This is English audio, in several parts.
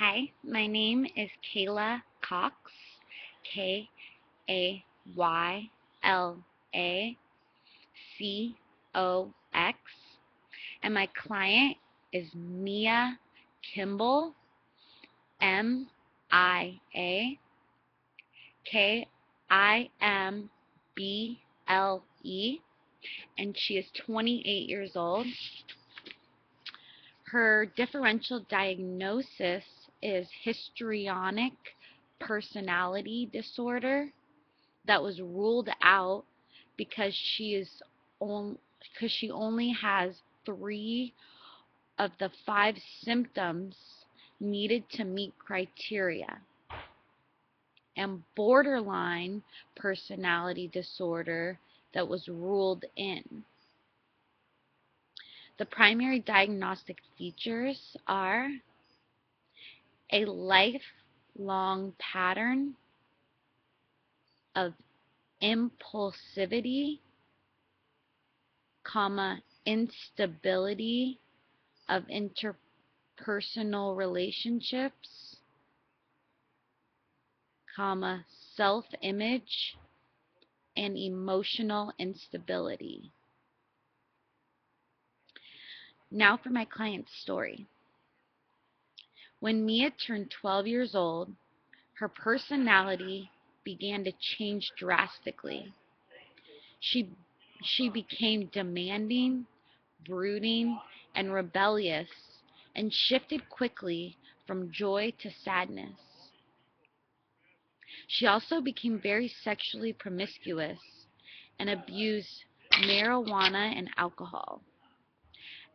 Hi, my name is Kayla Cox, Kayla and my client is Mia Kimble, Miakimble, and she is 28 years old. Her differential diagnosis is histrionic personality disorder that was ruled out because she only has 3 of the 5 symptoms needed to meet criteria. And borderline personality disorder that was ruled in. The primary diagnostic features are a lifelong pattern of impulsivity, instability of interpersonal relationships, self-image, and emotional instability. Now for my client's story. When Mia turned 12 years old, her personality began to change drastically. She became demanding, brooding, and rebellious, and shifted quickly from joy to sadness. She also became very sexually promiscuous and abused marijuana and alcohol.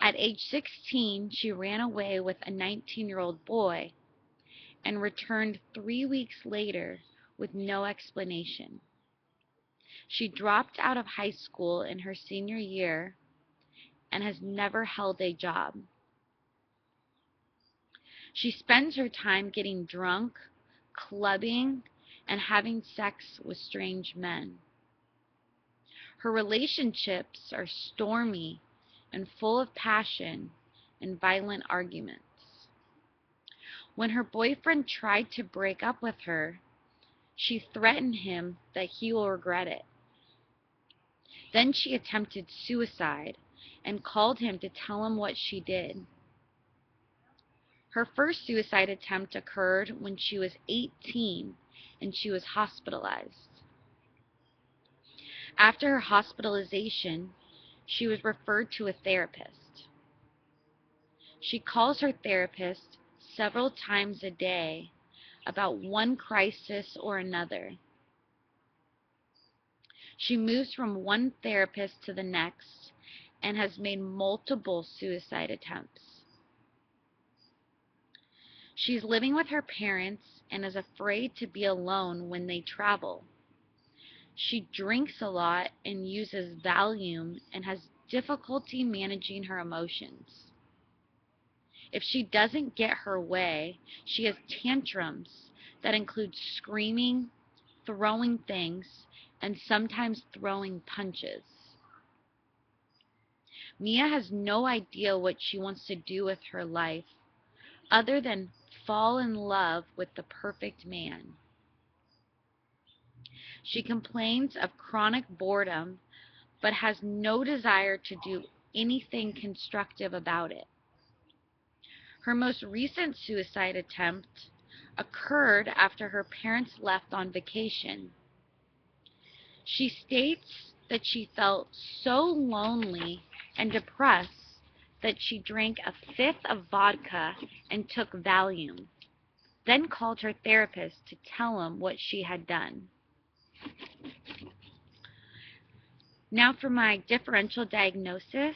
At age 16, she ran away with a 19-year-old boy and returned 3 weeks later with no explanation. She dropped out of high school in her senior year and has never held a job. She spends her time getting drunk, clubbing, and having sex with strange men. Her relationships are stormy and full of passion and violent arguments. When her boyfriend tried to break up with her, she threatened him that he will regret it. Then she attempted suicide and called him to tell him what she did. Her first suicide attempt occurred when she was 18 and she was hospitalized. After her hospitalization, she was referred to a therapist. She calls her therapist several times a day about one crisis or another. She moves from one therapist to the next and has made multiple suicide attempts. She's living with her parents and is afraid to be alone when they travel. She drinks a lot and uses Valium and has difficulty managing her emotions. If she doesn't get her way, she has tantrums that include screaming, throwing things, and sometimes throwing punches. Mia has no idea what she wants to do with her life other than fall in love with the perfect man. She complains of chronic boredom but has no desire to do anything constructive about it. Her most recent suicide attempt occurred after her parents left on vacation. She states that she felt so lonely and depressed that she drank a fifth of vodka and took Valium, then called her therapist to tell him what she had done. Now for my differential diagnosis.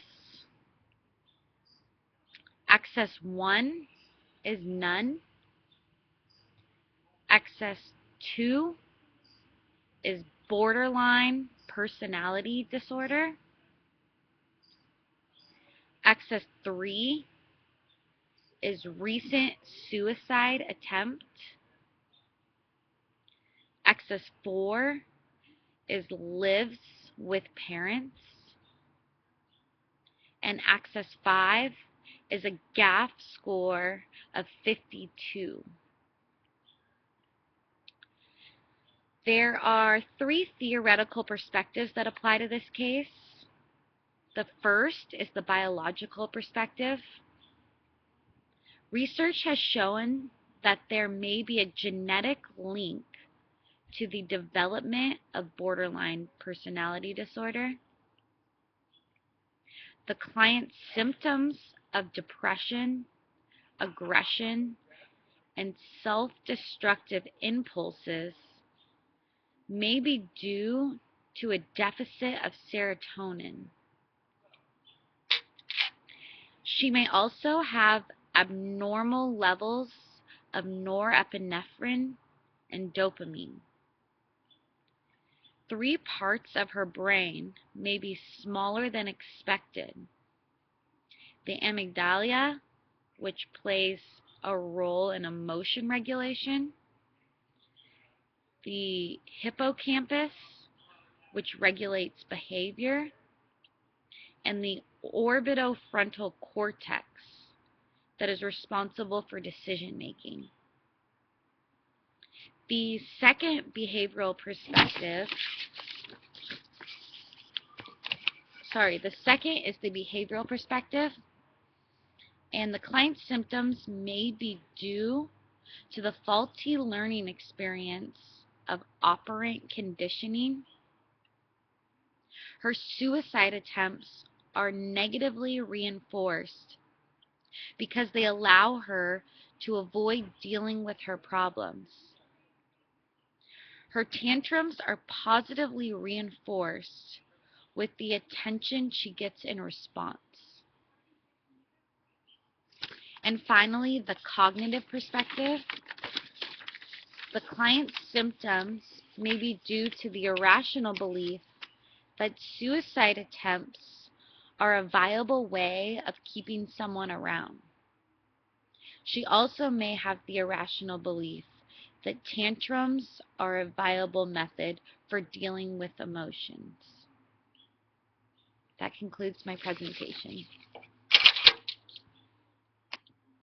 Access 1 is none. Access 2 is borderline personality disorder. Access 3 is recent suicide attempt. Access 4 is lives with parents. And access 5 is a GAF score of 52. There are 3 theoretical perspectives that apply to this case. The first is the biological perspective. Research has shown that there may be a genetic link to the development of borderline personality disorder. The client's symptoms of depression, aggression, and self-destructive impulses may be due to a deficit of serotonin. She may also have abnormal levels of norepinephrine and dopamine. 3 parts of her brain may be smaller than expected. The amygdala, which plays a role in emotion regulation. The hippocampus, which regulates behavior. And the orbitofrontal cortex, that is responsible for decision making. The second behavioral perspective, the second is the behavioral perspective, and the client's symptoms may be due to the faulty learning experience of operant conditioning. Her suicide attempts are negatively reinforced because they allow her to avoid dealing with her problems. Her tantrums are positively reinforced with the attention she gets in response. And finally, the cognitive perspective. The client's symptoms may be due to the irrational belief that suicide attempts are a viable way of keeping someone around. She also may have the irrational belief that tantrums are a viable method for dealing with emotions. That concludes my presentation.